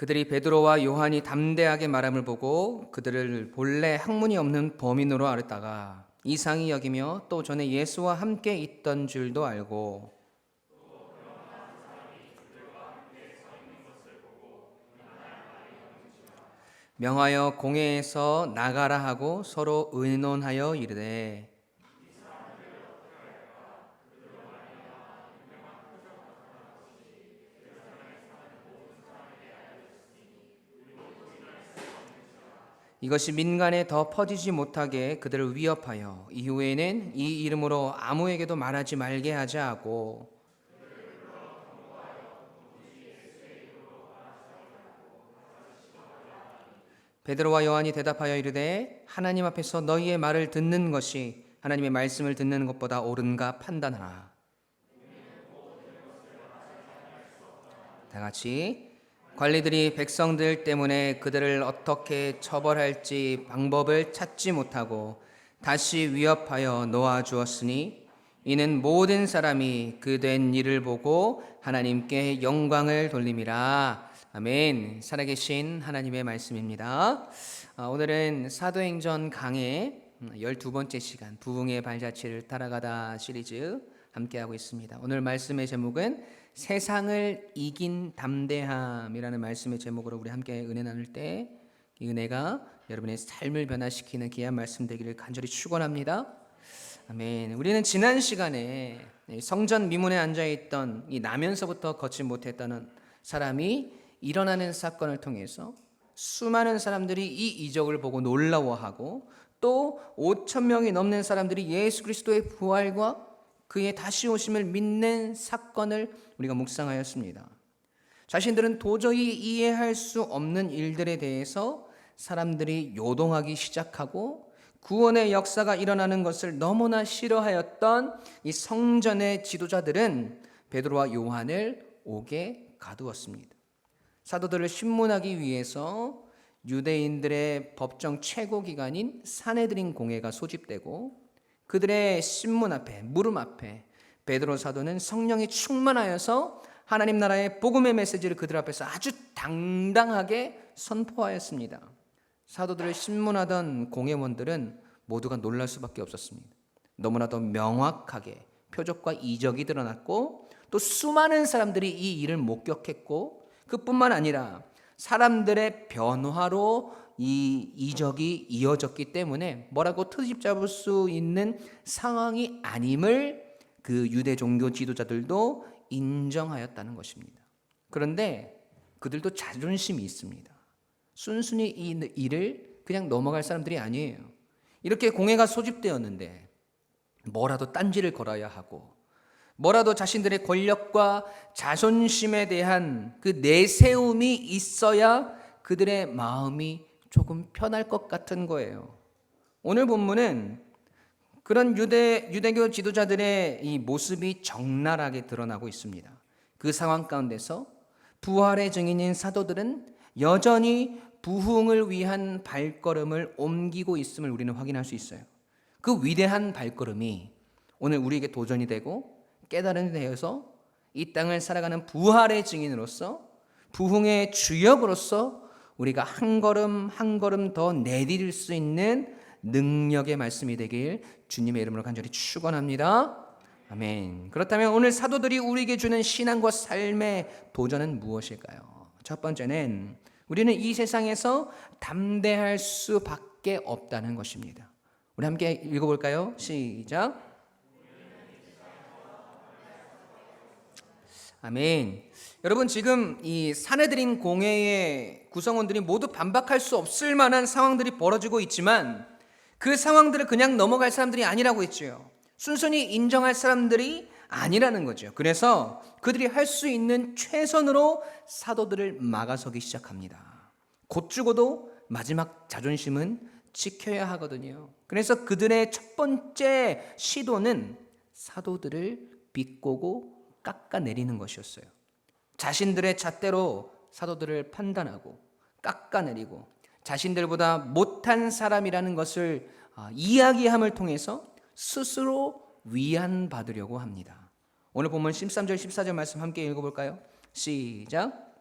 그들이 베드로와 요한이 담대하게 말함을 보고 그들을 본래 학문이 없는 범인으로 알았다가 이상히 여기며 또 전에 예수와 함께 있던 줄도 알고 명하여 공회에서 나가라 하고 서로 의논하여 이르되 이것이 민간에 더 퍼지지 못하게 그들을 위협하여 이후에는 이 이름으로 아무에게도 말하지 말게 하자 하고 베드로와 요한이 대답하여 이르되 하나님 앞에서 너희의 말을 듣는 것이 하나님의 말씀을 듣는 것보다 옳은가 판단하라. 다 같이 관리들이 백성들 때문에 그들을 어떻게 처벌할지 방법을 찾지 못하고 다시 위협하여 놓아 주었으니 이는 모든 사람이 그 된 일을 보고 하나님께 영광을 돌림이라. 아멘. 살아계신 하나님의 말씀입니다. 오늘은 사도행전 강의 12번째 시간 부흥의 발자취를 따라가다 시리즈 함께하고 있습니다. 오늘 말씀의 제목은 세상을 이긴 담대함이라는 말씀의 제목으로 우리 함께 은혜 나눌 때 이 은혜가 여러분의 삶을 변화시키는 귀한 말씀 되기를 간절히 축원합니다. 아멘. 우리는 지난 시간에 성전 미문에 앉아있던 이 나면서부터 걷지 못했다는 사람이 일어나는 사건을 통해서 수많은 사람들이 이 이적을 보고 놀라워하고 또 5천 명이 넘는 사람들이 예수 그리스도의 부활과 그의 다시 오심을 믿는 사건을 우리가 묵상하였습니다. 자신들은 도저히 이해할 수 없는 일들에 대해서 사람들이 요동하기 시작하고 구원의 역사가 일어나는 것을 너무나 싫어하였던 이 성전의 지도자들은 베드로와 요한을 옥에 가두었습니다. 사도들을 신문하기 위해서 유대인들의 법정 최고기관인 산헤드린 공회가 소집되고 그들의 신문 앞에 무릎 앞에 베드로 사도는 성령이 충만하여서 하나님 나라의 복음의 메시지를 그들 앞에서 아주 당당하게 선포하였습니다. 사도들을 신문하던 공회원들은 모두가 놀랄 수밖에 없었습니다. 너무나도 명확하게 표적과 이적이 드러났고 또 수많은 사람들이 이 일을 목격했고 그뿐만 아니라 사람들의 변화로 이 이적이 이어졌기 때문에 뭐라고 트집 잡을 수 있는 상황이 아님을 그 유대 종교 지도자들도 인정하였다는 것입니다. 그런데 그들도 자존심이 있습니다. 순순히 이 일을 그냥 넘어갈 사람들이 아니에요. 이렇게 공회가 소집되었는데 뭐라도 딴지를 걸어야 하고 뭐라도 자신들의 권력과 자존심에 대한 그 내세움이 있어야 그들의 마음이 조금 편할 것 같은 거예요. 오늘 본문은 그런 유대교 지도자들의 이 모습이 적나라하게 드러나고 있습니다. 그 상황 가운데서 부활의 증인인 사도들은 여전히 부흥을 위한 발걸음을 옮기고 있음을 우리는 확인할 수 있어요. 그 위대한 발걸음이 오늘 우리에게 도전이 되고 깨달음이 되어서 이 땅을 살아가는 부활의 증인으로서 부흥의 주역으로서 우리가 한 걸음 한 걸음 더 내디딜 수 있는 능력의 말씀이 되길 주님의 이름으로 간절히 축원합니다. 아멘. 그렇다면 오늘 사도들이 우리에게 주는 신앙과 삶의 도전은 무엇일까요? 첫 번째는 우리는 이 세상에서 담대할 수밖에 없다는 것입니다. 우리 함께 읽어볼까요? 시작. 아멘. 여러분 지금 이 산헤드린 공회의 구성원들이 모두 반박할 수 없을 만한 상황들이 벌어지고 있지만 그 상황들을 그냥 넘어갈 사람들이 아니라고 했죠. 순순히 인정할 사람들이 아니라는 거죠. 그래서 그들이 할 수 있는 최선으로 사도들을 막아서기 시작합니다. 곧 죽어도 마지막 자존심은 지켜야 하거든요. 그래서 그들의 첫 번째 시도는 사도들을 비꼬고 깎아내리는 것이었어요. 자신들의 잣대로 사도들을 판단하고 깎아내리고 자신들보다 못한 사람이라는 것을 이야기함을 통해서 스스로 위안받으려고 합니다. 오늘 본문 13절 14절 말씀 함께 읽어볼까요? 시작.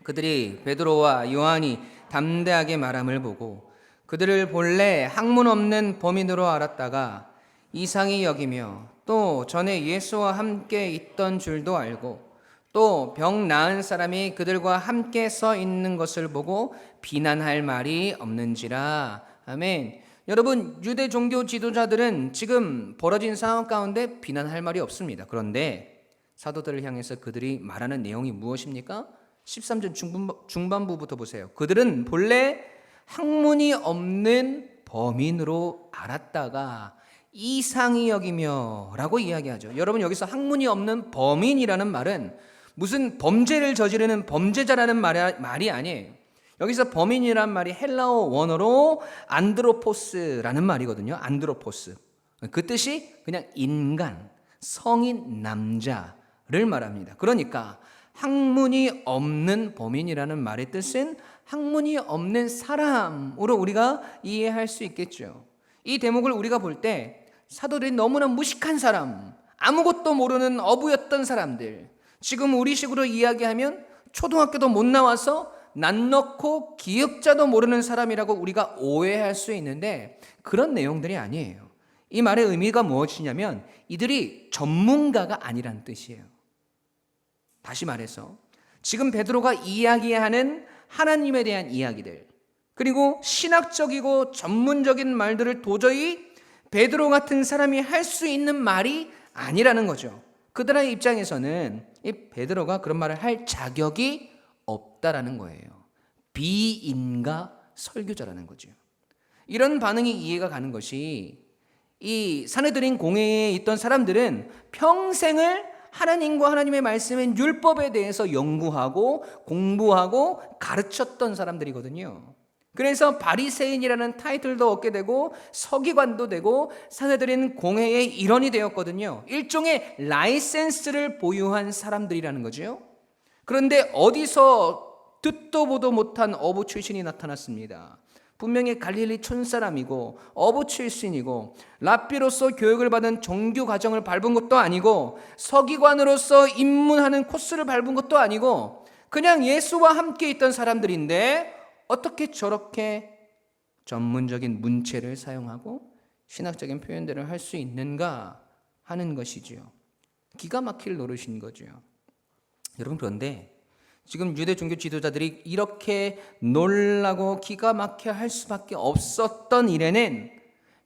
그들이 베드로와 요한이 담대하게 말함을 보고 그들을 본래 학문 없는 범인으로 알았다가 이상히 여기며 또 전에 예수와 함께 있던 줄도 알고 또 병 나은 사람이 그들과 함께 서 있는 것을 보고 비난할 말이 없는지라. 아멘. 여러분, 유대 종교 지도자들은 지금 벌어진 상황 가운데 비난할 말이 없습니다. 그런데 사도들을 향해서 그들이 말하는 내용이 무엇입니까? 13절 중반부부터 보세요. 그들은 본래 학문이 없는 범인으로 알았다가 이상히 여기며 라고 이야기하죠. 여러분, 여기서 학문이 없는 범인이라는 말은 무슨 범죄를 저지르는 범죄자라는 말이 아니에요. 여기서 범인이란 말이 헬라어 원어로 안드로포스라는 말이거든요. 안드로포스. 그 뜻이 그냥 인간, 성인 남자를 말합니다. 그러니까 학문이 없는 범인이라는 말의 뜻은 학문이 없는 사람으로 우리가 이해할 수 있겠죠. 이 대목을 우리가 볼 때 사도들이 너무나 무식한 사람, 아무것도 모르는 어부였던 사람들, 지금 우리식으로 이야기하면 초등학교도 못 나와서 낯 넣고 기억자도 모르는 사람이라고 우리가 오해할 수 있는데 그런 내용들이 아니에요. 이 말의 의미가 무엇이냐면 이들이 전문가가 아니란 뜻이에요. 다시 말해서 지금 베드로가 이야기하는 하나님에 대한 이야기들, 그리고 신학적이고 전문적인 말들을 도저히 베드로 같은 사람이 할 수 있는 말이 아니라는 거죠. 그들의 입장에서는 이 베드로가 그런 말을 할 자격이 없다라는 거예요. 비인가 설교자라는 거죠. 이런 반응이 이해가 가는 것이 이 사내들인 공회에 있던 사람들은 평생을 하나님과 하나님의 말씀인 율법에 대해서 연구하고 공부하고 가르쳤던 사람들이거든요. 그래서 바리새인이라는 타이틀도 얻게 되고 서기관도 되고 사내들인 공회의 일원이 되었거든요. 일종의 라이센스를 보유한 사람들이라는 거죠. 그런데 어디서 듣도 보도 못한 어부 출신이 나타났습니다. 분명히 갈릴리 촌사람이고 어부 출신이고 랍비로서 교육을 받은 정규 과정을 밟은 것도 아니고 서기관으로서 입문하는 코스를 밟은 것도 아니고 그냥 예수와 함께 있던 사람들인데 어떻게 저렇게 전문적인 문체를 사용하고 신학적인 표현들을 할 수 있는가 하는 것이지요. 기가 막힐 노릇인 거죠. 여러분, 그런데 지금 유대 종교 지도자들이 이렇게 놀라고 기가 막혀 할 수밖에 없었던 일에는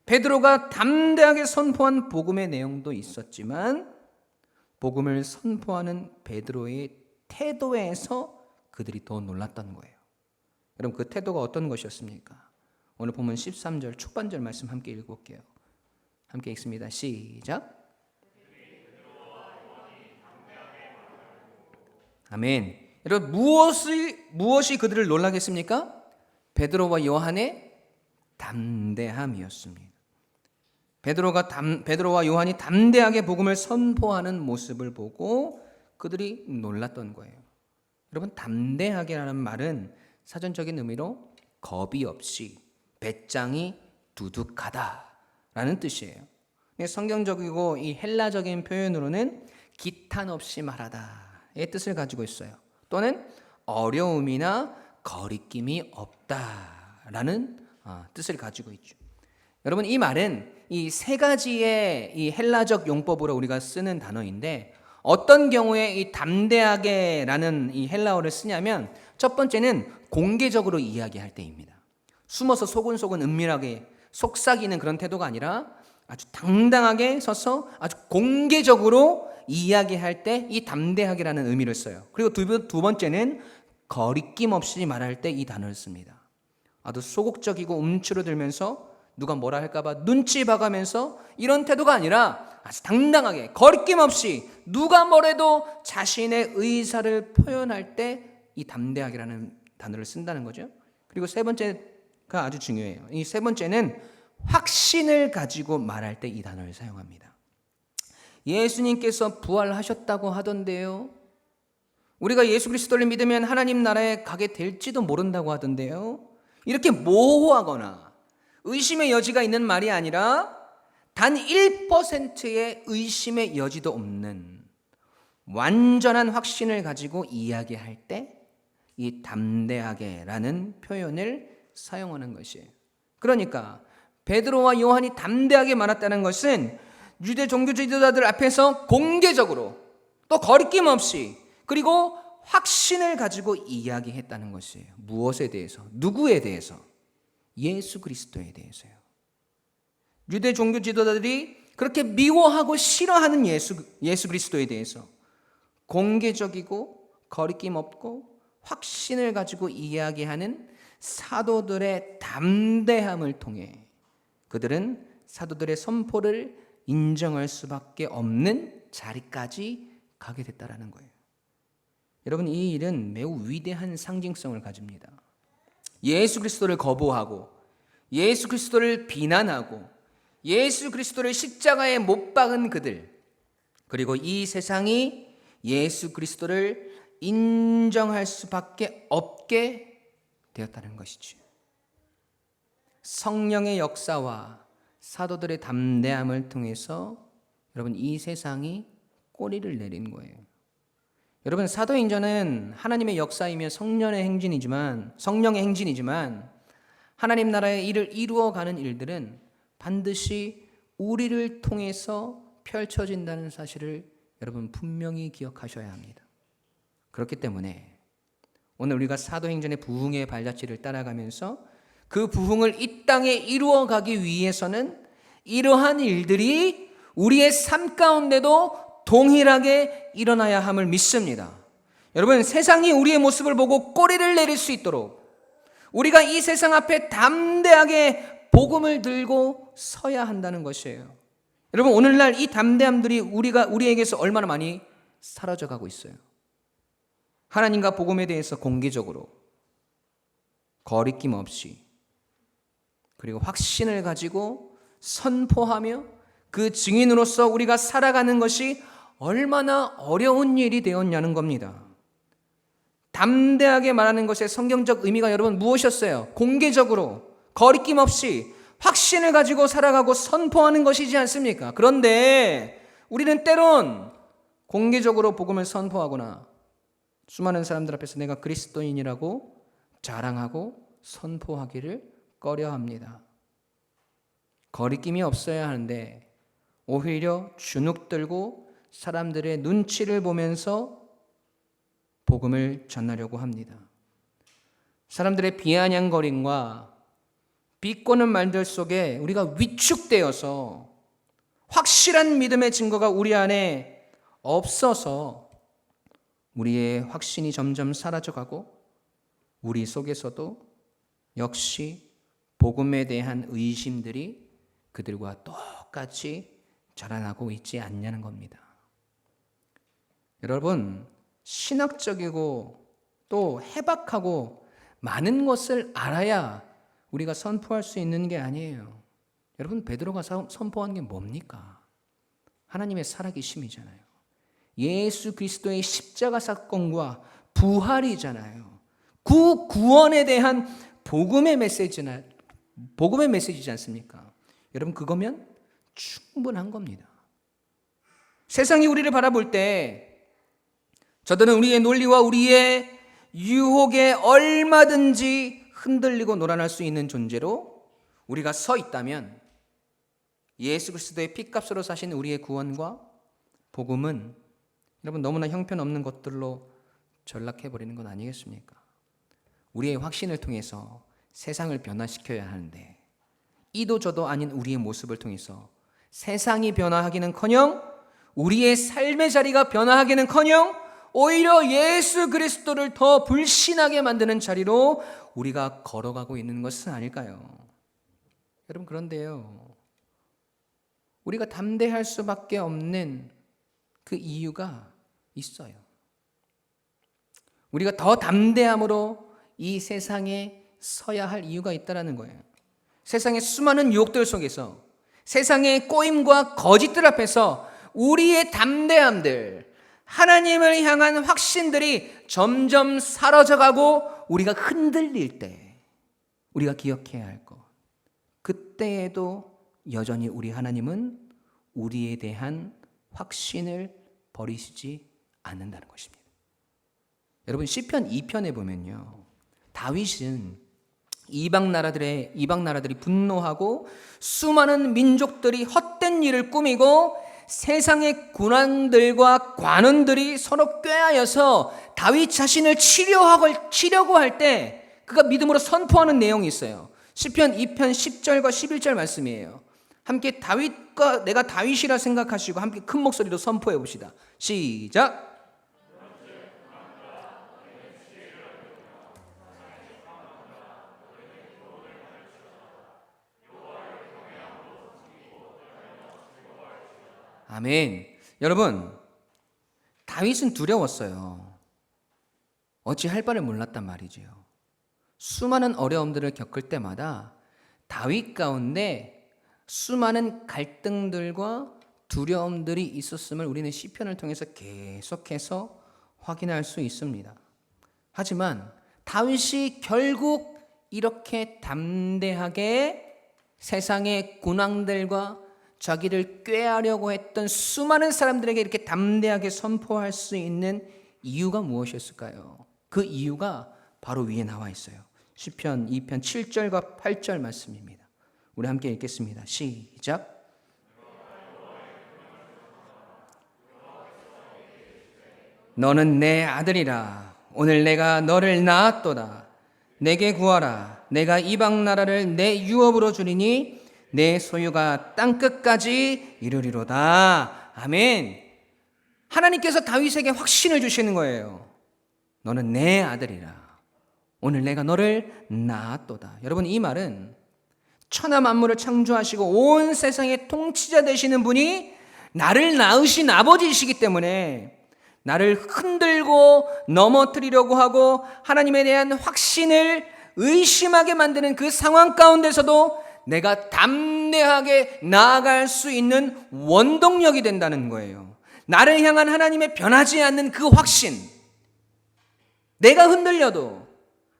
베드로가 담대하게 선포한 복음의 내용도 있었지만 복음을 선포하는 베드로의 태도에서 그들이 더 놀랐던 거예요. 여러분, 그 태도가 어떤 것이었습니까? 오늘 본문 13절 초반절 말씀 함께 읽어볼게요. 함께 읽습니다. 시작. 아멘. 여러분, 무엇이 그들을 놀라게 했습니까? 베드로와 요한의 담대함이었습니다. 베드로와 요한이 담대하게 복음을 선포하는 모습을 보고 그들이 놀랐던 거예요. 여러분, 담대하게라는 말은 사전적인 의미로 겁이 없이 배짱이 두둑하다라는 뜻이에요. 성경적이고 이 헬라적인 표현으로는 기탄 없이 말하다의 뜻을 가지고 있어요. 또는 어려움이나 거리낌이 없다라는 뜻을 가지고 있죠. 여러분, 이 말은 이 세 가지의 이 헬라적 용법으로 우리가 쓰는 단어인데 어떤 경우에 이 담대하게라는 이 헬라어를 쓰냐면 첫 번째는 공개적으로 이야기할 때입니다. 숨어서 소근소근 은밀하게 속삭이는 그런 태도가 아니라 아주 당당하게 서서 아주 공개적으로 이야기할 때 이 담대하게라는 의미를 써요. 그리고 두 번째는 거리낌 없이 말할 때 이 단어를 씁니다. 아주 소극적이고 움츠러들면서 누가 뭐라 할까봐 눈치 봐가면서 이런 태도가 아니라 아주 당당하게 거리낌 없이 누가 뭐래도 자신의 의사를 표현할 때 이 담대하게라는 단어를 쓴다는 거죠. 그리고 세 번째가 아주 중요해요. 이 세 번째는 확신을 가지고 말할 때 이 단어를 사용합니다. 예수님께서 부활하셨다고 하던데요. 우리가 예수 그리스도를 믿으면 하나님 나라에 가게 될지도 모른다고 하던데요. 이렇게 모호하거나 의심의 여지가 있는 말이 아니라 단 1%의 의심의 여지도 없는 완전한 확신을 가지고 이야기할 때 이 담대하게라는 표현을 사용하는 것이에요. 그러니까 베드로와 요한이 담대하게 말했다는 것은 유대 종교 지도자들 앞에서 공개적으로 또 거리낌 없이 그리고 확신을 가지고 이야기했다는 것이에요. 무엇에 대해서? 누구에 대해서? 예수 그리스도에 대해서요. 유대 종교 지도자들이 그렇게 미워하고 싫어하는 예수 그리스도에 대해서 공개적이고 거리낌 없고 확신을 가지고 이야기하는 사도들의 담대함을 통해 그들은 사도들의 선포를 인정할 수밖에 없는 자리까지 가게 됐다라는 거예요. 여러분, 이 일은 매우 위대한 상징성을 가집니다. 예수 그리스도를 거부하고 예수 그리스도를 비난하고 예수 그리스도를 십자가에 못 박은 그들, 그리고 이 세상이 예수 그리스도를 인정할 수밖에 없게 되었다는 것이죠. 성령의 역사와 사도들의 담대함을 통해서 여러분, 이 세상이 꼬리를 내린 거예요. 여러분, 사도행전은 하나님의 역사이며 성령의 행진이지만 하나님 나라의 일을 이루어가는 일들은 반드시 우리를 통해서 펼쳐진다는 사실을 여러분 분명히 기억하셔야 합니다. 그렇기 때문에 오늘 우리가 사도행전의 부흥의 발자취를 따라가면서 그 부흥을 이 땅에 이루어가기 위해서는 이러한 일들이 우리의 삶 가운데도 동일하게 일어나야 함을 믿습니다. 여러분, 세상이 우리의 모습을 보고 꼬리를 내릴 수 있도록 우리가 이 세상 앞에 담대하게 복음을 들고 서야 한다는 것이에요. 여러분, 오늘날 이 담대함들이 우리에게서 얼마나 많이 사라져 가고 있어요. 하나님과 복음에 대해서 공개적으로 거리낌 없이 그리고 확신을 가지고 선포하며 그 증인으로서 우리가 살아가는 것이 얼마나 어려운 일이 되었냐는 겁니다. 담대하게 말하는 것의 성경적 의미가 여러분 무엇이었어요? 공개적으로 거리낌 없이 확신을 가지고 살아가고 선포하는 것이지 않습니까? 그런데 우리는 때론 공개적으로 복음을 선포하거나 수많은 사람들 앞에서 내가 그리스도인이라고 자랑하고 선포하기를 꺼려합니다. 거리낌이 없어야 하는데 오히려 주눅들고 사람들의 눈치를 보면서 복음을 전하려고 합니다. 사람들의 비아냥거림과 비꼬는 말들 속에 우리가 위축되어서 확실한 믿음의 증거가 우리 안에 없어서 우리의 확신이 점점 사라져가고 우리 속에서도 역시 복음에 대한 의심들이 그들과 똑같이 자라나고 있지 않냐는 겁니다. 여러분, 신학적이고 또 해박하고 많은 것을 알아야 우리가 선포할 수 있는 게 아니에요. 여러분, 베드로가 선포한 게 뭡니까? 하나님의 살아계심이잖아요. 예수 그리스도의 십자가 사건과 부활이잖아요. 그 구원에 대한 복음의 메시지지 않습니까? 여러분, 그거면 충분한 겁니다. 세상이 우리를 바라볼 때 저들은 우리의 논리와 우리의 유혹에 얼마든지 흔들리고 놀아날 수 있는 존재로 우리가 서 있다면 예수 그리스도의 피값으로 사신 우리의 구원과 복음은 여러분 너무나 형편없는 것들로 전락해버리는 건 아니겠습니까? 우리의 확신을 통해서 세상을 변화시켜야 하는데 이도 저도 아닌 우리의 모습을 통해서 세상이 변화하기는커녕 우리의 삶의 자리가 변화하기는커녕 오히려 예수 그리스도를 더 불신하게 만드는 자리로 우리가 걸어가고 있는 것은 아닐까요? 여러분, 그런데요, 우리가 담대할 수밖에 없는 그 이유가 있어요. 우리가 더 담대함으로 이 세상에 서야 할 이유가 있다는 거예요. 세상의 수많은 유혹들 속에서 세상의 꼬임과 거짓들 앞에서 우리의 담대함들, 하나님을 향한 확신들이 점점 사라져가고 우리가 흔들릴 때 우리가 기억해야 할 것, 그때에도 여전히 우리 하나님은 우리에 대한 확신을 버리시지 않는다는 것입니다. 여러분 시편 2편에 보면요, 다윗은 이방 나라들이 분노하고 수많은 민족들이 헛된 일을 꾸미고 세상의 군왕들과 관원들이 서로 꾀하여서 다윗 자신을 치려고 할 때 그가 믿음으로 선포하는 내용이 있어요. 시편 2편 10절과 11절 말씀이에요. 함께 내가 다윗이라 생각하시고 함께 큰 목소리로 선포해 봅시다. 시작. 아멘. 여러분, 다윗은 두려웠어요. 어찌할 바를 몰랐단 말이지요. 수많은 어려움들을 겪을 때마다 다윗 가운데 수많은 갈등들과 두려움들이 있었음을 우리는 시편을 통해서 계속해서 확인할 수 있습니다. 하지만 다윗이 결국 이렇게 담대하게 세상의 군왕들과 자기를 꾀하려고 했던 수많은 사람들에게 이렇게 담대하게 선포할 수 있는 이유가 무엇이었을까요? 그 이유가 바로 위에 나와 있어요. 시편 2편 7절과 8절 말씀입니다. 우리 함께 읽겠습니다. 시작. 너는 내 아들이라. 오늘 내가 너를 낳았도다. 내게 구하라. 내가 이방 나라를 내 유업으로 주리니 내 소유가 땅끝까지 이르리로다. 아멘. 하나님께서 다윗에게 확신을 주시는 거예요. 너는 내 아들이라. 오늘 내가 너를 낳았도다. 여러분, 이 말은 천하 만물을 창조하시고 온 세상의 통치자 되시는 분이 나를 낳으신 아버지이시기 때문에 나를 흔들고 넘어뜨리려고 하고 하나님에 대한 확신을 의심하게 만드는 그 상황 가운데서도 내가 담대하게 나아갈 수 있는 원동력이 된다는 거예요. 나를 향한 하나님의 변하지 않는 그 확신. 내가 흔들려도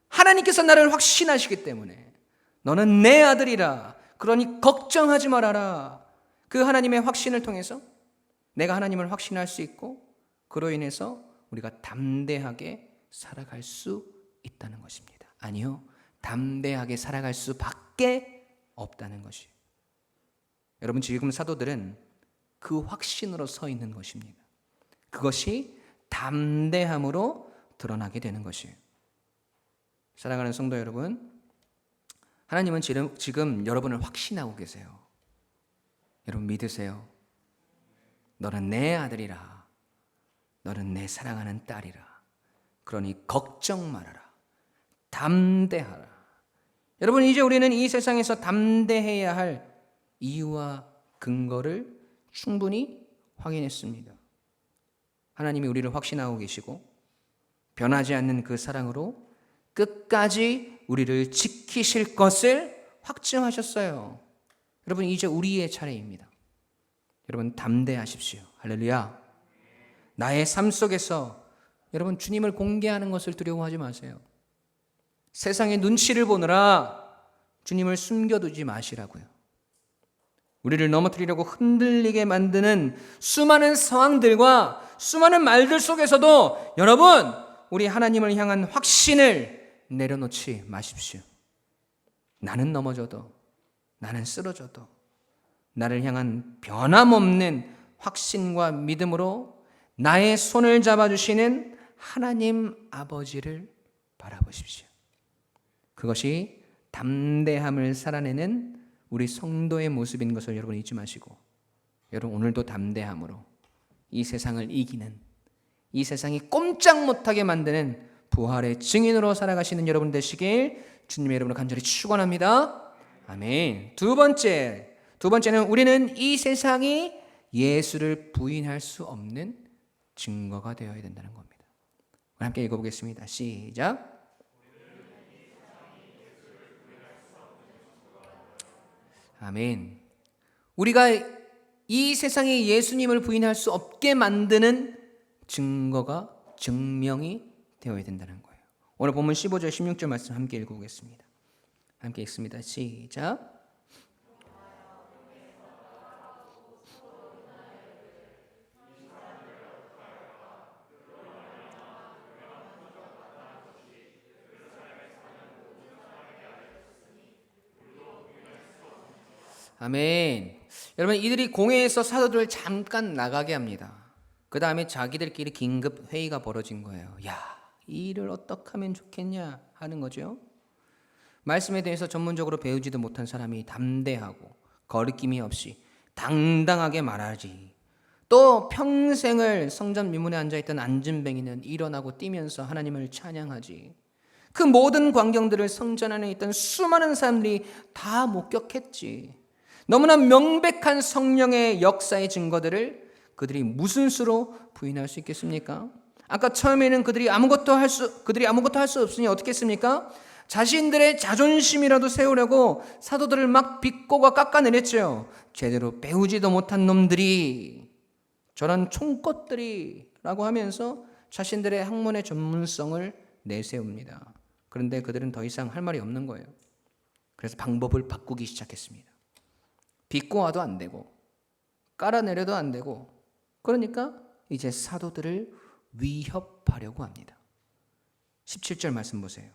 하나님께서 나를 확신하시기 때문에 너는 내 아들이라. 그러니 걱정하지 말아라. 그 하나님의 확신을 통해서 내가 하나님을 확신할 수 있고 그로 인해서 우리가 담대하게 살아갈 수 있다는 것입니다. 아니요, 담대하게 살아갈 수밖에 없다는 것이. 여러분, 지금 사도들은 그 확신으로 서 있는 것입니다. 그것이 담대함으로 드러나게 되는 것이에요. 사랑하는 성도 여러분, 하나님은 지금 여러분을 확신하고 계세요. 여러분 믿으세요. 너는 내 아들이라. 너는 내 사랑하는 딸이라. 그러니 걱정 말아라. 담대하라. 여러분, 이제 우리는 이 세상에서 담대해야 할 이유와 근거를 충분히 확인했습니다. 하나님이 우리를 확신하고 계시고 변하지 않는 그 사랑으로 끝까지 우리를 지키실 것을 확증하셨어요. 여러분, 이제 우리의 차례입니다. 여러분, 담대하십시오. 할렐루야. 나의 삶 속에서 여러분, 주님을 공개하는 것을 두려워하지 마세요. 세상의 눈치를 보느라 주님을 숨겨두지 마시라고요. 우리를 넘어뜨리려고 흔들리게 만드는 수많은 상황들과 수많은 말들 속에서도 여러분, 우리 하나님을 향한 확신을 내려놓지 마십시오. 나는 넘어져도, 나는 쓰러져도 나를 향한 변함없는 확신과 믿음으로 나의 손을 잡아주시는 하나님 아버지를 바라보십시오. 그것이 담대함을 살아내는 우리 성도의 모습인 것을 여러분 잊지 마시고, 여러분 오늘도 담대함으로 이 세상을 이기는, 이 세상이 꼼짝 못하게 만드는 부활의 증인으로 살아가시는 여러분 되시길 주님의 이름으로 간절히 축원합니다. 아멘. 두 번째는 우리는 이 세상이 예수를 부인할 수 없는 증거가 되어야 된다는 겁니다. 함께 읽어보겠습니다. 시작. 아멘. 우리가 이 세상에 예수님을 부인할 수 없게 만드는 증거가, 증명이 되어야 된다는 거예요. 오늘 본문 15절 16절 말씀 함께 읽어보겠습니다. 함께 읽습니다. 시작. 아멘. 여러분, 이들이 공회에서 사도들을 잠깐 나가게 합니다. 그 다음에 자기들끼리 긴급 회의가 벌어진 거예요. 야, 이 일을 어떻게 하면 좋겠냐 하는 거죠. 말씀에 대해서 전문적으로 배우지도 못한 사람이 담대하고 거리낌이 없이 당당하게 말하지. 또 평생을 성전 미문에 앉아있던 안진뱅이는 일어나고 뛰면서 하나님을 찬양하지. 그 모든 광경들을 성전 안에 있던 수많은 사람들이 다 목격했지. 너무나 명백한 성령의 역사의 증거들을 그들이 무슨 수로 부인할 수 있겠습니까? 아까 처음에는 그들이 아무것도 할 수 없으니 어떻게 했습니까? 자신들의 자존심이라도 세우려고 사도들을 막 비꼬고 깎아내렸죠. 제대로 배우지도 못한 놈들이, 저런 총것들이 라고 하면서 자신들의 학문의 전문성을 내세웁니다. 그런데 그들은 더 이상 할 말이 없는 거예요. 그래서 방법을 바꾸기 시작했습니다. 비꼬아도 안 되고 깔아내려도 안 되고, 그러니까 이제 사도들을 위협하려고 합니다. 17절 말씀 보세요.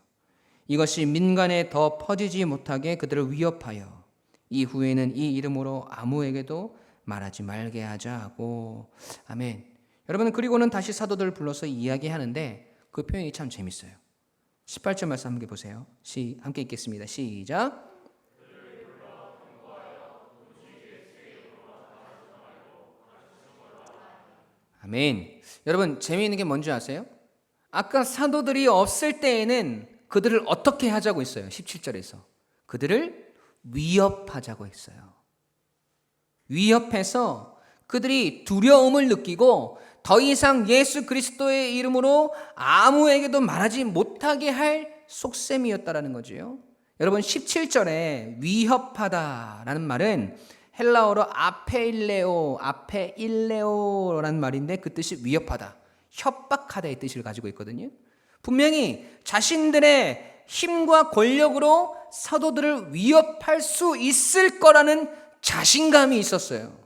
이것이 민간에 더 퍼지지 못하게 그들을 위협하여 이후에는 이 이름으로 아무에게도 말하지 말게 하자 하고. 아멘. 여러분, 그리고는 다시 사도들을 불러서 이야기하는데 그 표현이 참 재밌어요. 18절 말씀 함께 보세요. 함께 읽겠습니다. 시작. 아멘. 여러분, 재미있는 게 뭔지 아세요? 아까 사도들이 없을 때에는 그들을 어떻게 하자고 했어요? 17절에서 그들을 위협하자고 했어요. 위협해서 그들이 두려움을 느끼고 더 이상 예수 그리스도의 이름으로 아무에게도 말하지 못하게 할 속셈이었다라는 거죠. 여러분, 17절에 위협하다라는 말은 헬라어로 아페일레오라는 말인데 그 뜻이 위협하다, 협박하다의 뜻을 가지고 있거든요. 분명히 자신들의 힘과 권력으로 사도들을 위협할 수 있을 거라는 자신감이 있었어요.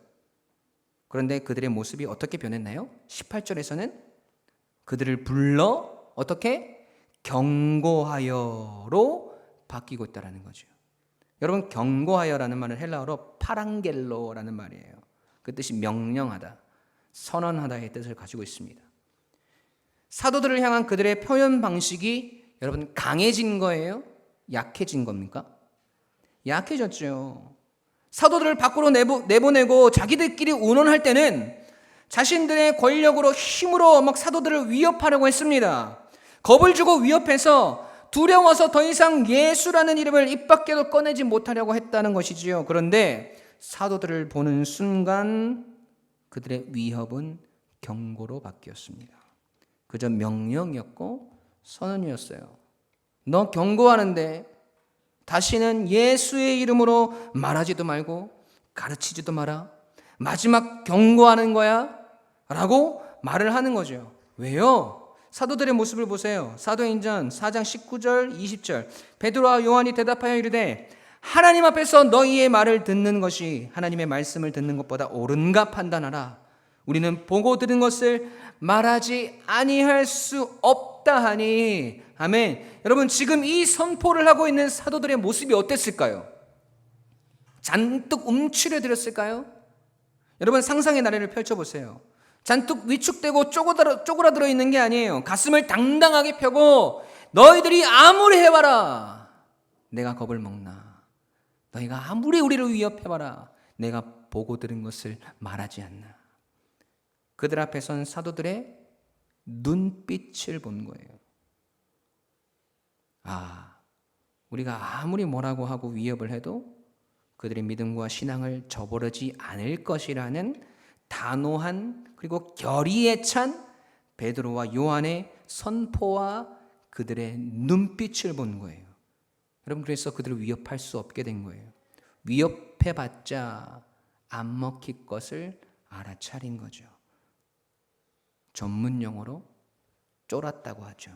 그런데 그들의 모습이 어떻게 변했나요? 18절에서는 그들을 불러 어떻게? 경고하여로 바뀌고 있다는 거죠. 여러분, 경고하여라는 말은 헬라어로 파랑겔로라는 말이에요. 그 뜻이 명령하다, 선언하다의 뜻을 가지고 있습니다. 사도들을 향한 그들의 표현 방식이 여러분 강해진 거예요? 약해진 겁니까? 약해졌죠. 사도들을 밖으로 내보내고 자기들끼리 운운할 때는 자신들의 권력으로 힘으로 막 사도들을 위협하려고 했습니다. 겁을 주고 위협해서 두려워서 더 이상 예수라는 이름을 입 밖에도 꺼내지 못하려고 했다는 것이지요. 그런데 사도들을 보는 순간 그들의 위협은 경고로 바뀌었습니다. 그저 명령이었고 선언이었어요. 너 경고하는데 다시는 예수의 이름으로 말하지도 말고 가르치지도 마라. 마지막 경고하는 거야 라고 말을 하는 거죠. 왜요? 사도들의 모습을 보세요. 사도행전 4장 19절 20절 베드로와 요한이 대답하여 이르되 하나님 앞에서 너희의 말을 듣는 것이 하나님의 말씀을 듣는 것보다 옳은가 판단하라. 우리는 보고 들은 것을 말하지 아니할 수 없다 하니. 아멘. 여러분, 지금 이 선포를 하고 있는 사도들의 모습이 어땠을까요? 잔뜩 움츠려들었을까요? 여러분, 상상의 나래를 펼쳐보세요. 잔뜩 위축되고 쪼그라들어 있는 게 아니에요. 가슴을 당당하게 펴고 너희들이 아무리 해봐라 내가 겁을 먹나. 너희가 아무리 우리를 위협해봐라 내가 보고 들은 것을 말하지 않나. 그들 앞에 선 사도들의 눈빛을 본 거예요. 우리가 아무리 뭐라고 하고 위협을 해도 그들의 믿음과 신앙을 저버리지 않을 것이라는 단호한 그리고 결의에 찬 베드로와 요한의 선포와 그들의 눈빛을 본 거예요. 여러분, 그래서 그들을 위협할 수 없게 된 거예요. 위협해봤자 안 먹힐 것을 알아차린 거죠. 전문 용어로 쫄았다고 하죠.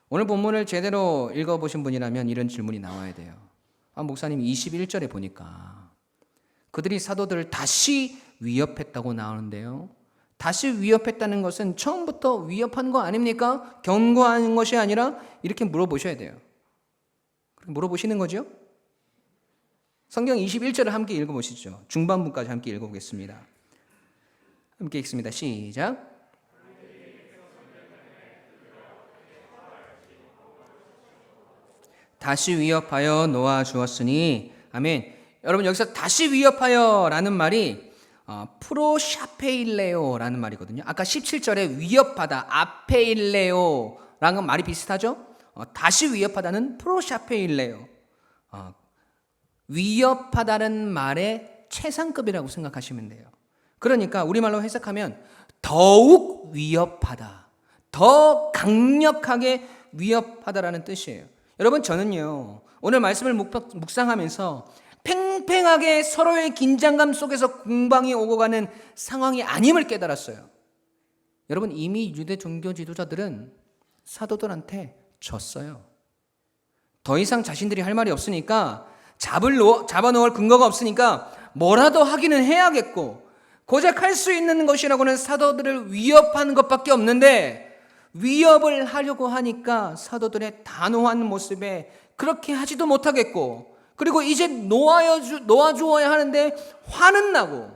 오늘 본문을 제대로 읽어보신 분이라면 이런 질문이 나와야 돼요. 목사님, 21절에 보니까 그들이 사도들을 다시 위협했다고 나오는데요. 다시 위협했다는 것은 처음부터 위협한 거 아닙니까? 경고하는 것이 아니라 이렇게 물어보셔야 돼요. 물어보시는 거죠? 성경 21절을 함께 읽어보시죠. 중반부까지 함께 읽어보겠습니다. 함께 읽습니다. 시작. 다시 위협하여 놓아주었으니, 아멘. 여러분, 여기서 다시 위협하여 라는 말이 프로샤페일레오라는 말이거든요. 아까 17절에 위협하다, 아페일레오라는 말이 비슷하죠. 다시 위협하다는 프로샤페일레오, 위협하다는 말의 최상급이라고 생각하시면 돼요. 그러니까 우리말로 해석하면 더욱 위협하다, 더 강력하게 위협하다라는 뜻이에요. 여러분, 저는요, 오늘 말씀을 묵상하면서 팽팽하게 서로의 긴장감 속에서 공방이 오고 가는 상황이 아님을 깨달았어요. 여러분, 이미 유대 종교 지도자들은 사도들한테 졌어요. 더 이상 자신들이 할 말이 없으니까, 잡아놓을 근거가 없으니까 뭐라도 하기는 해야겠고, 고작 할 수 있는 것이라고는 사도들을 위협하는 것밖에 없는데, 위협을 하려고 하니까 사도들의 단호한 모습에 그렇게 하지도 못하겠고, 그리고 이제 놓아주어야 하는데 화는 나고,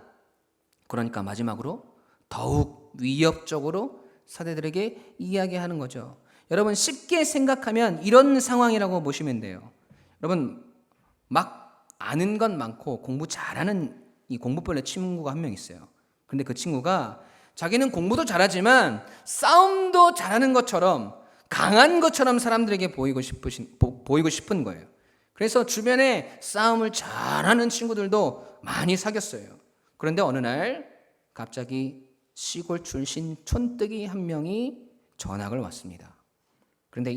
그러니까 마지막으로 더욱 위협적으로 사도들에게 이야기하는 거죠. 여러분, 쉽게 생각하면 이런 상황이라고 보시면 돼요. 여러분, 막 아는 건 많고 공부 잘하는 이 공부벌레 친구가 한 명 있어요. 근데 그 친구가 자기는 공부도 잘하지만 싸움도 잘하는 것처럼, 강한 것처럼 사람들에게 보이고 싶은 거예요. 그래서 주변에 싸움을 잘하는 친구들도 많이 사귀었어요. 그런데 어느 날 갑자기 시골 출신 촌뜨기 한 명이 전학을 왔습니다. 그런데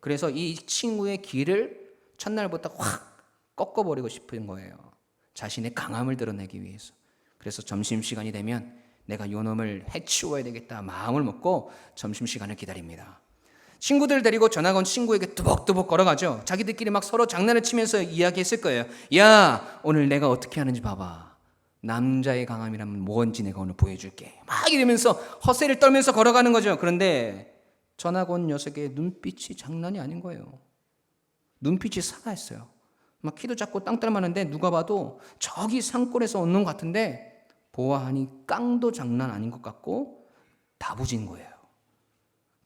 그래서 이 친구의 길을 첫날부터 확 꺾어버리고 싶은 거예요. 자신의 강함을 드러내기 위해서. 그래서 점심시간이 되면 내가 요 놈을 해치워야 되겠다 마음을 먹고 점심시간을 기다립니다. 친구들 데리고 전학 온 친구에게 뚜벅뚜벅 걸어가죠. 자기들끼리 막 서로 장난을 치면서 이야기했을 거예요. 야, 오늘 내가 어떻게 하는지 봐봐. 남자의 강함이라면 뭔지 내가 오늘 보여줄게. 막 이러면서 허세를 떨면서 걸어가는 거죠. 그런데 전학 온 녀석의 눈빛이 장난이 아닌 거예요. 눈빛이 살아있어요. 막 키도 작고 땅딸만한데 누가 봐도 저기 산골에서 오는 것 같은데, 보아하니 깡도 장난 아닌 것 같고 다부진 거예요.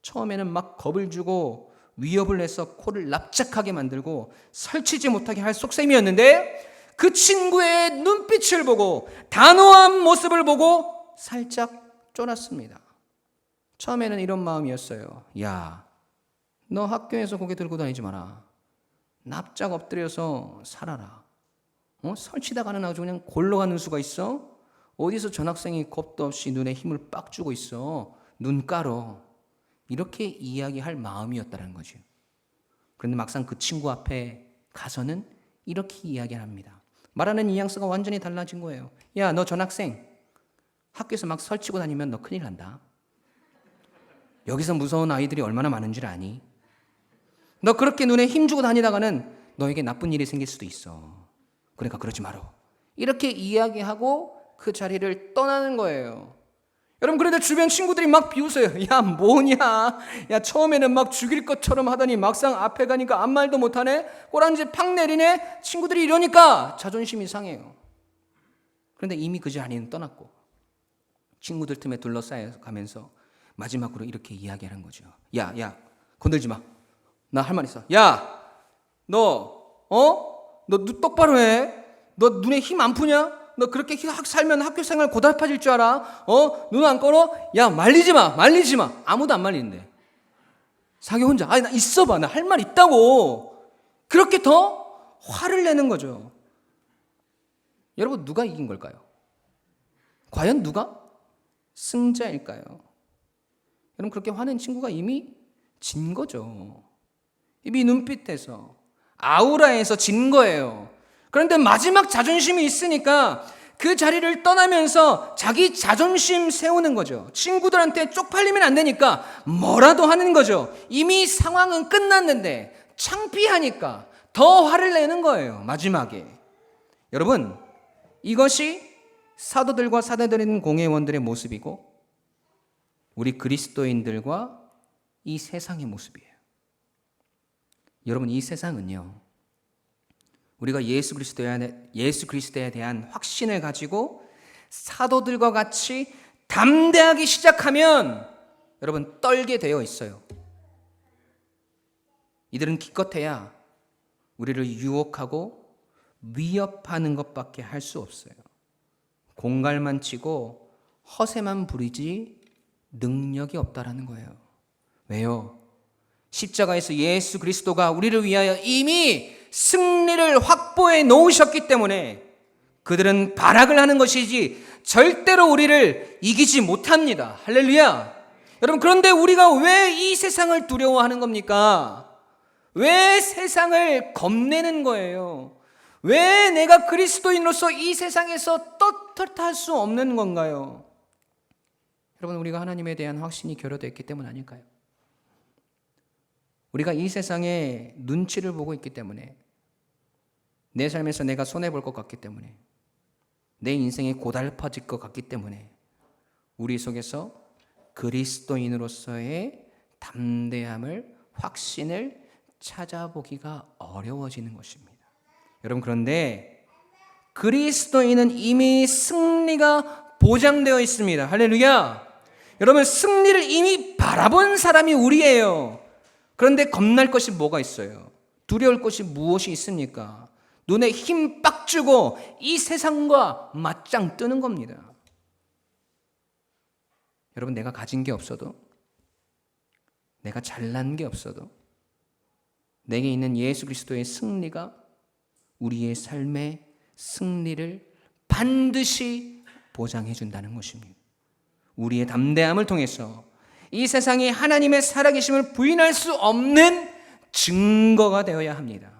처음에는 막 겁을 주고 위협을 해서 코를 납작하게 만들고 설치지 못하게 할 속셈이었는데, 그 친구의 눈빛을 보고 단호한 모습을 보고 살짝 쫄았습니다. 처음에는 이런 마음이었어요. 야, 너 학교에서 고개 들고 다니지 마라. 납작 엎드려서 살아라. 설치다가는 아주 그냥 골로 가는 수가 있어? 어디서 전학생이 겁도 없이 눈에 힘을 빡 주고 있어? 눈 깔어. 이렇게 이야기할 마음이었다는 거죠. 그런데 막상 그 친구 앞에 가서는 이렇게 이야기를 합니다. 말하는 뉘앙스가 완전히 달라진 거예요. 야, 너 전학생, 학교에서 막 설치고 다니면 너 큰일 난다. 여기서 무서운 아이들이 얼마나 많은 줄 아니? 너 그렇게 눈에 힘주고 다니다가는 너에게 나쁜 일이 생길 수도 있어. 그러니까 그러지 마라. 이렇게 이야기하고 그 자리를 떠나는 거예요. 여러분, 그런데 주변 친구들이 막 비웃어요. 야, 뭐냐? 야, 처음에는 막 죽일 것처럼 하더니 막상 앞에 가니까 아무 말도 못하네? 꼬랑지 팍 내리네? 친구들이 이러니까 자존심이 상해요. 그런데 이미 그 자리는 떠났고 친구들 틈에 둘러싸여 가면서 마지막으로 이렇게 이야기하는 거죠. 야, 건들지 마. 나 할 말 있어. 야, 너 똑바로 해. 너 눈에 힘 안 푸냐? 너 그렇게 살면 학교 생활 고달파질 줄 알아? 눈 안 걸어? 야, 말리지 마. 아무도 안 말리는데. 자기 혼자, 나 있어봐. 나 할 말 있다고. 그렇게 더 화를 내는 거죠. 여러분, 누가 이긴 걸까요? 과연 누가 승자일까요? 여러분, 그렇게 화낸 친구가 이미 진 거죠. 이미 눈빛에서, 아우라에서 진 거예요. 그런데 마지막 자존심이 있으니까 그 자리를 떠나면서 자기 자존심 세우는 거죠. 친구들한테 쪽팔리면 안 되니까 뭐라도 하는 거죠. 이미 상황은 끝났는데 창피하니까 더 화를 내는 거예요, 마지막에. 여러분, 이것이 사도들과 사도들인 공회원들의 모습이고 우리 그리스도인들과 이 세상의 모습이에요. 여러분, 이 세상은요, 우리가 예수 그리스도에 대한 확신을 가지고 사도들과 같이 담대하기 시작하면 여러분 떨게 되어 있어요. 이들은 기껏해야 우리를 유혹하고 위협하는 것밖에 할 수 없어요. 공갈만 치고 허세만 부리지 능력이 없다라는 거예요. 왜요? 십자가에서 예수 그리스도가 우리를 위하여 이미 승리를 확보해 놓으셨기 때문에 그들은 발악을 하는 것이지 절대로 우리를 이기지 못합니다. 할렐루야. 여러분, 그런데 우리가 왜 이 세상을 두려워하는 겁니까? 왜 세상을 겁내는 거예요? 왜 내가 그리스도인으로서 이 세상에서 떳떳할 수 없는 건가요? 여러분, 우리가 하나님에 대한 확신이 결여되어 있기 때문 아닐까요? 우리가 이 세상에 눈치를 보고 있기 때문에, 내 삶에서 내가 손해볼 것 같기 때문에, 내 인생이 고달퍼질 것 같기 때문에 우리 속에서 그리스도인으로서의 담대함을, 확신을 찾아보기가 어려워지는 것입니다. 여러분, 그런데 그리스도인은 이미 승리가 보장되어 있습니다. 할렐루야. 여러분, 승리를 이미 바라본 사람이 우리예요. 그런데 겁날 것이 뭐가 있어요? 두려울 것이 무엇이 있습니까? 눈에 힘 빡 주고 이 세상과 맞짱 뜨는 겁니다. 여러분, 내가 가진 게 없어도, 내가 잘난 게 없어도 내게 있는 예수 그리스도의 승리가 우리의 삶의 승리를 반드시 보장해 준다는 것입니다. 우리의 담대함을 통해서 이 세상이 하나님의 살아계심을 부인할 수 없는 증거가 되어야 합니다.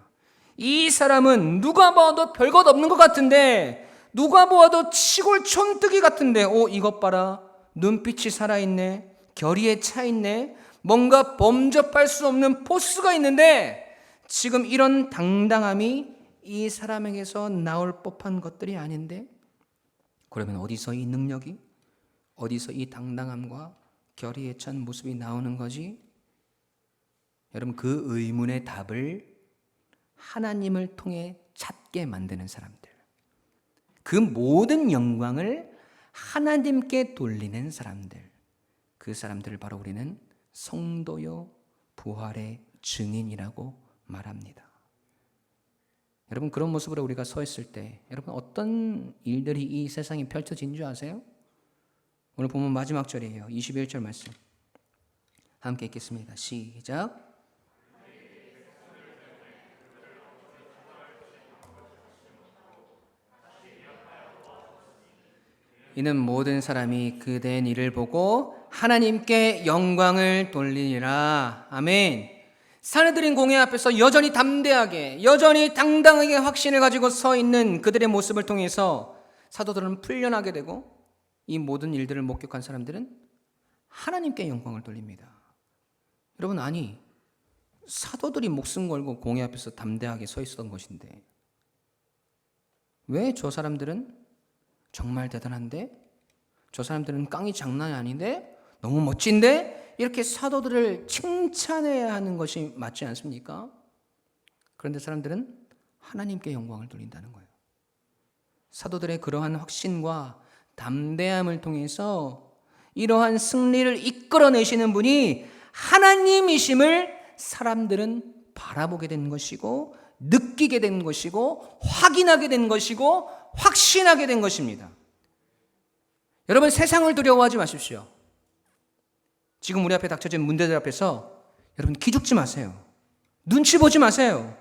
이 사람은 누가 봐도 별것 없는 것 같은데, 누가 보아도 시골 촌뜨기 같은데, 이것 봐라, 눈빛이 살아있네, 결의에 차있네, 뭔가 범접할 수 없는 포스가 있는데, 지금 이런 당당함이 이 사람에게서 나올 법한 것들이 아닌데, 그러면 어디서 이 능력이, 어디서 이 당당함과 결의에 찬 모습이 나오는 거지? 여러분, 그 의문의 답을 하나님을 통해 찾게 만드는 사람들, 그 모든 영광을 하나님께 돌리는 사람들, 그 사람들을 바로 우리는 성도요 부활의 증인이라고 말합니다. 여러분, 그런 모습으로 우리가 서 있을 때 여러분, 어떤 일들이 이 세상에 펼쳐진 줄 아세요? 오늘 보면 마지막 절이에요. 21절 말씀 함께 읽겠습니다. 시작. 이는 모든 사람이 그대의 일을 보고 하나님께 영광을 돌리리라. 아멘. 사내들인 공회 앞에서 여전히 담대하게, 여전히 당당하게 확신을 가지고 서 있는 그들의 모습을 통해서 사도들은 풀려나게 되고, 이 모든 일들을 목격한 사람들은 하나님께 영광을 돌립니다. 여러분, 아니, 사도들이 목숨 걸고 공회 앞에서 담대하게 서 있었던 것인데 왜 저 사람들은 정말 대단한데, 저 사람들은 깡이 장난이 아닌데, 너무 멋진데, 이렇게 사도들을 칭찬해야 하는 것이 맞지 않습니까? 그런데 사람들은 하나님께 영광을 돌린다는 거예요. 사도들의 그러한 확신과 담대함을 통해서 이러한 승리를 이끌어내시는 분이 하나님이심을 사람들은 바라보게 된 것이고, 느끼게 된 것이고, 확인하게 된 것이고, 확신하게 된 것입니다. 여러분, 세상을 두려워하지 마십시오. 지금 우리 앞에 닥쳐진 문제들 앞에서 여러분 기죽지 마세요. 눈치 보지 마세요.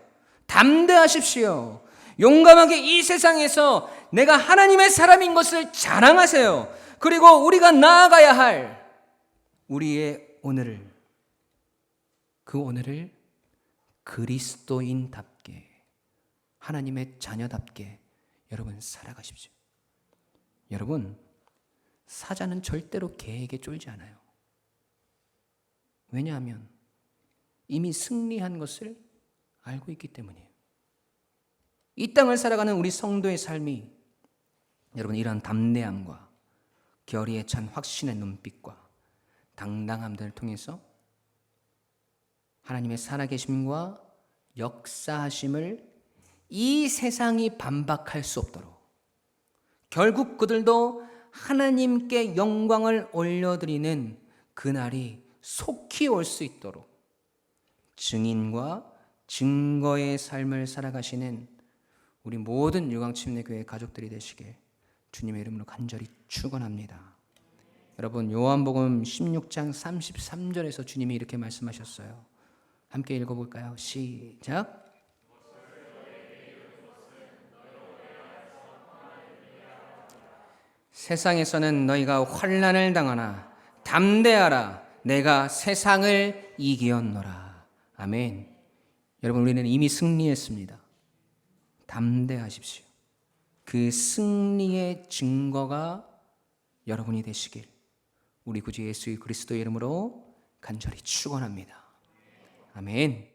담대하십시오. 용감하게 이 세상에서 내가 하나님의 사람인 것을 자랑하세요. 그리고 우리가 나아가야 할 우리의 오늘을, 그 오늘을 그리스도인답게, 하나님의 자녀답게 여러분 살아가십시오. 여러분, 사자는 절대로 개에게 쫄지 않아요. 왜냐하면 이미 승리한 것을 알고 있기 때문이에요. 이 땅을 살아가는 우리 성도의 삶이 여러분, 이러한 담대함과 결의에 찬 확신의 눈빛과 당당함들을 통해서 하나님의 살아계심과 역사하심을 이 세상이 반박할 수 없도록 결국 그들도 하나님께 영광을 올려드리는 그날이 속히 올 수 있도록 증인과 증거의 삶을 살아가시는 우리 모든 유광침례교회 가족들이 되시길 주님의 이름으로 간절히 축원합니다. 여러분, 요한복음 16장 33절에서 주님이 이렇게 말씀하셨어요. 함께 읽어볼까요? 시작. 세상에서는 너희가 환난을 당하나 담대하라, 내가 세상을 이기었노라. 아멘. 여러분, 우리는 이미 승리했습니다. 담대하십시오. 그 승리의 증거가 여러분이 되시길 우리 구주 예수 그리스도의 이름으로 간절히 축원합니다. 아멘.